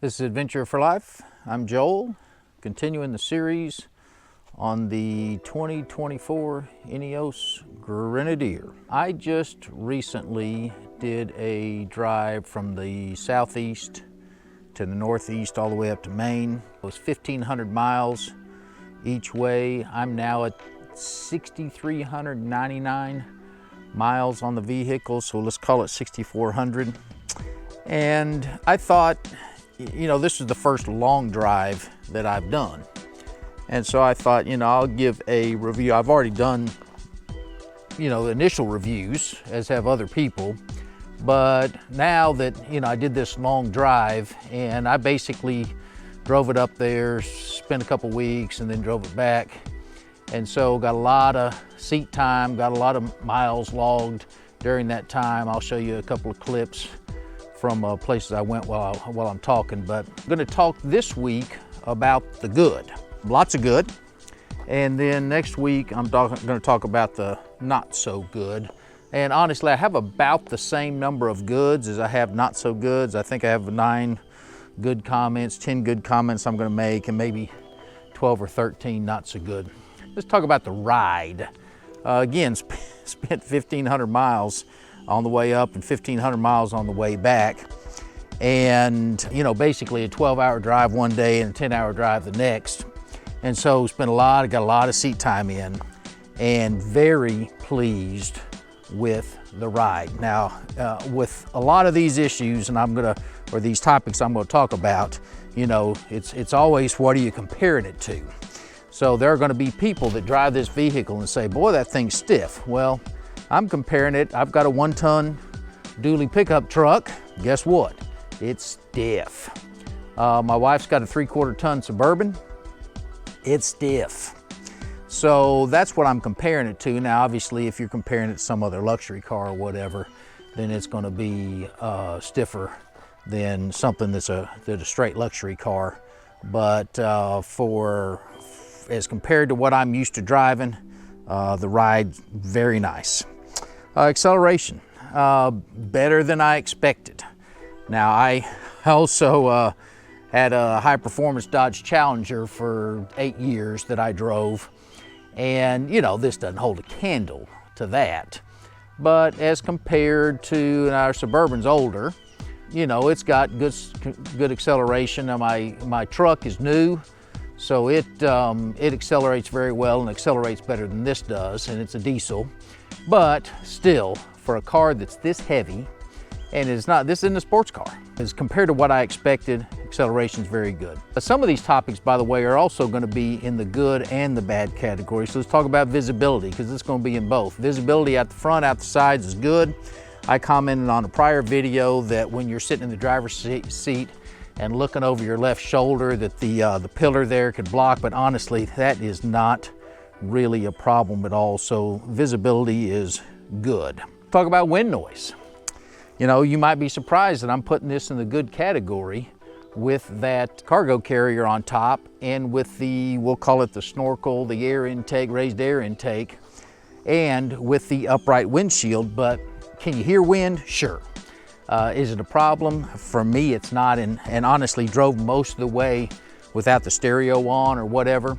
This is Adventure for Life. I'm Joel, continuing the series on the 2024 Ineos Grenadier. I just recently did a drive from the southeast to the northeast all the way up to Maine. It was 1,500 miles each way. I'm now at 6,399 miles on the vehicle, so let's call it 6,400. And I thought, you know, this is the first long drive that I've done. And so I thought, you know, I'll give a review. I've already done, you know, initial reviews, as have other people. But now that, you know, I did this long drive and I basically drove it up there, spent a couple weeks and then drove it back. And so got a lot of seat time, got a lot of miles logged during that time. I'll show you a couple of clips from places I went while I'm talking, but I'm gonna talk this week about the good. Lots of good. And then next week, I'm gonna talk about the not so good. And honestly, I have about the same number of goods as I have not so goods. I think I have 9 good comments, 10 good comments I'm gonna make, and maybe 12 or 13 not so good. Let's talk about the ride. Again, spent 1,500 miles on the way up and 1,500 miles on the way back. And, you know, basically a 12-hour drive one day and a 10-hour drive the next. And so got a lot of seat time in, and very pleased with the ride. Now, with a lot of these issues, and these topics I'm gonna talk about, you know, it's always, what are you comparing it to? So there are gonna be people that drive this vehicle and say, boy, that thing's stiff. Well, I'm comparing it. I've got a 1-ton dually pickup truck. Guess what? It's stiff. My wife's got a 3/4 ton Suburban. It's stiff. So that's what I'm comparing it to. Now, obviously, if you're comparing it to some other luxury car or whatever, then it's gonna be stiffer than something that's a straight luxury car. But as compared to what I'm used to driving, the ride, very nice. Acceleration, better than I expected. Now, I also had a high-performance Dodge Challenger for 8 years that I drove. And, you know, this doesn't hold a candle to that. But as compared to our Suburban's older, you know, it's got good acceleration. Now, my truck is new, so it accelerates very well and accelerates better than this does, and it's a diesel. But still, for a car that's this heavy, and this isn't a sports car, as compared to what I expected, acceleration is very good. But some of these topics, by the way, are also going to be in the good and the bad category. So let's talk about visibility, because it's going to be in both. Visibility at the front, out the sides is good. I commented on a prior video that when you're sitting in the driver's seat and looking over your left shoulder, that the pillar there could block, but honestly, that is not really a problem at all. So visibility is good. Talk about wind noise. You know, you might be surprised that I'm putting this in the good category with that cargo carrier on top and with we'll call it the snorkel, the air intake, raised air intake, and with the upright windshield. But can you hear wind? Sure. Is it a problem? For me, it's not, and honestly drove most of the way without the stereo on or whatever.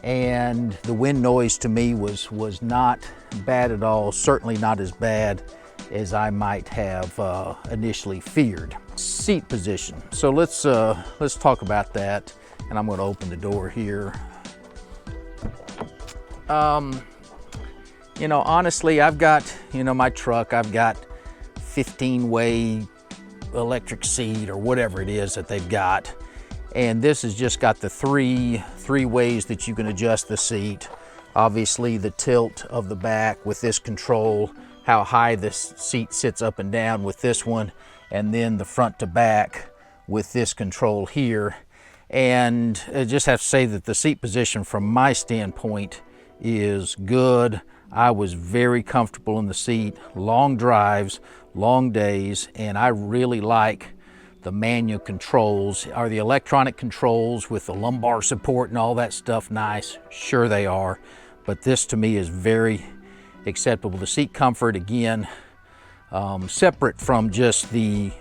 And the wind noise to me was not bad at all, certainly not as bad as I might have initially feared. Seat position. So let's talk about that, and I'm going to open the door here. You know, honestly, I've got, you know, my truck, I've got 15-way electric seat or whatever it is that they've got. And this has just got the three ways that you can adjust the seat. Obviously, the tilt of the back with this control, how high this seat sits up and down with this one, and then the front to back with this control here. And I just have to say that the seat position from my standpoint is good. I was very comfortable in the seat, long drives, long days, and I really like the manual controls. Are the electronic controls with the lumbar support and all that stuff nice? Sure they are, but this to me is very acceptable. The seat comfort, again, separate from just the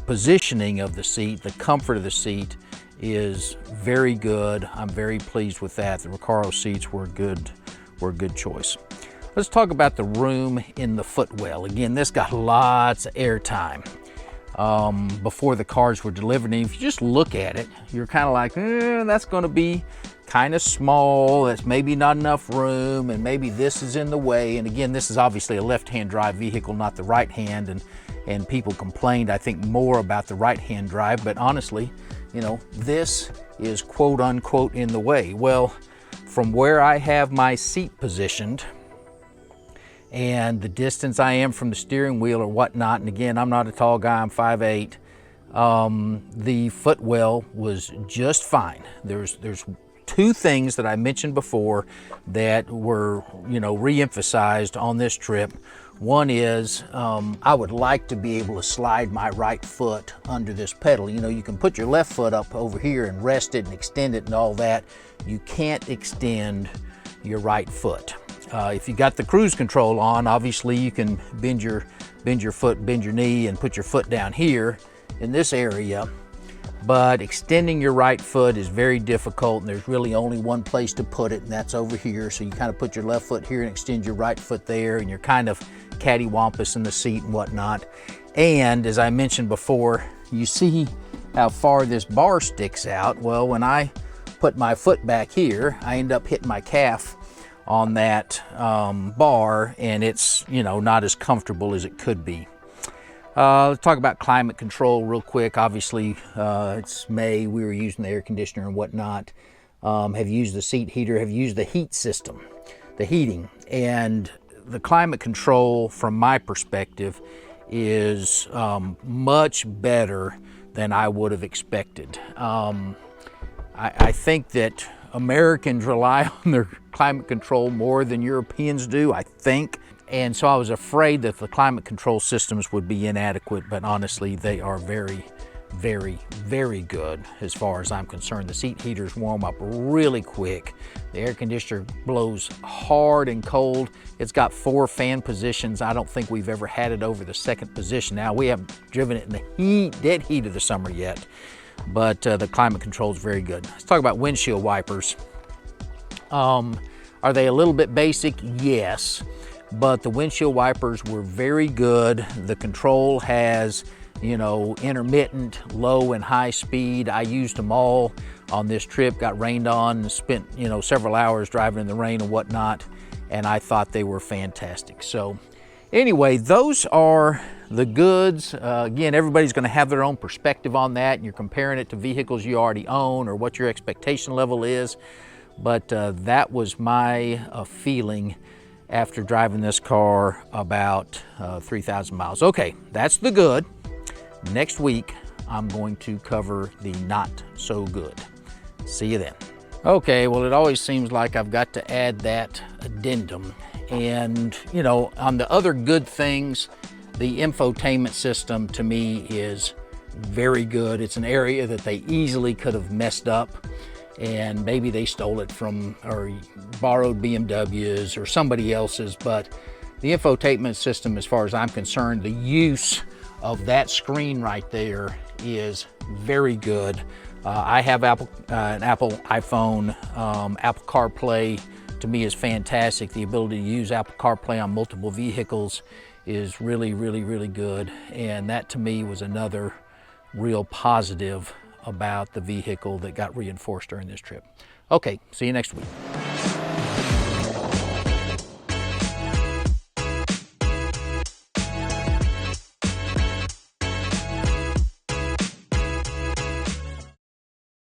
positioning of the seat, the comfort of the seat is very good. I'm very pleased with that. The Recaro seats were a good choice. Let's talk about the room in the footwell. Again, this got lots of airtime before the cars were delivered. And if you just look at it, you're kind of like, that's going to be kind of small. That's maybe not enough room, and maybe this is in the way. And again, this is obviously a left-hand drive vehicle, not the right hand. And people complained, I think, more about the right-hand drive. But honestly, you know, this is quote unquote in the way. Well, from where I have my seat positioned, and the distance I am from the steering wheel or whatnot, and again, I'm not a tall guy, I'm 5'8", the footwell was just fine. There's two things that I mentioned before that were, you know, re-emphasized on this trip. One is I would like to be able to slide my right foot under this pedal. You know, you can put your left foot up over here and rest it and extend it and all that. You can't extend your right foot. If you got the cruise control on, obviously you can bend your foot, bend your knee, and put your foot down here in this area. But extending your right foot is very difficult, and there's really only one place to put it, and that's over here. So you kind of put your left foot here and extend your right foot there, and you're kind of cattywampus in the seat and whatnot. And as I mentioned before, you see how far this bar sticks out. Well, when I put my foot back here, I end up hitting my calf on that bar, and it's, you know, not as comfortable as it could be. Let's talk about climate control real quick. Obviously, it's May. We were using the air conditioner and whatnot. Have used the seat heater, have used the heat system, the heating. And the climate control, from my perspective, is much better than I would have expected. I think that Americans rely on their climate control more than Europeans do, I think. And so I was afraid that the climate control systems would be inadequate, but honestly, they are very, very, very good as far as I'm concerned. The seat heaters warm up really quick. The air conditioner blows hard and cold. It's got 4 fan positions. I don't think we've ever had it over the 2nd position. Now, we haven't driven it in the dead heat of the summer yet, but the climate control is very good. Let's talk about windshield wipers. Are they a little bit basic? Yes. But the windshield wipers were very good. The control has, you know, intermittent, low and high speed. I used them all on this trip, got rained on, and spent, you know, several hours driving in the rain and whatnot, and I thought they were fantastic. So anyway, those are the goods. Again, everybody's gonna have their own perspective on that, and you're comparing it to vehicles you already own or what your expectation level is. But that was my feeling after driving this car about 3,000 miles. Okay, that's the good. Next week, I'm going to cover the not so good. See you then. Okay, well, it always seems like I've got to add that addendum. And, you know, on the other good things, the infotainment system to me is very good. It's an area that they easily could have messed up, and maybe they stole it from or borrowed BMWs or somebody else's, but the infotainment system, as far as I'm concerned, the use of that screen right there is very good. I have an Apple iPhone. Apple CarPlay to me is fantastic. The ability to use Apple CarPlay on multiple vehicles is really, really, really good. And that to me was another real positive about the vehicle that got reinforced during this trip. Okay, see you next week.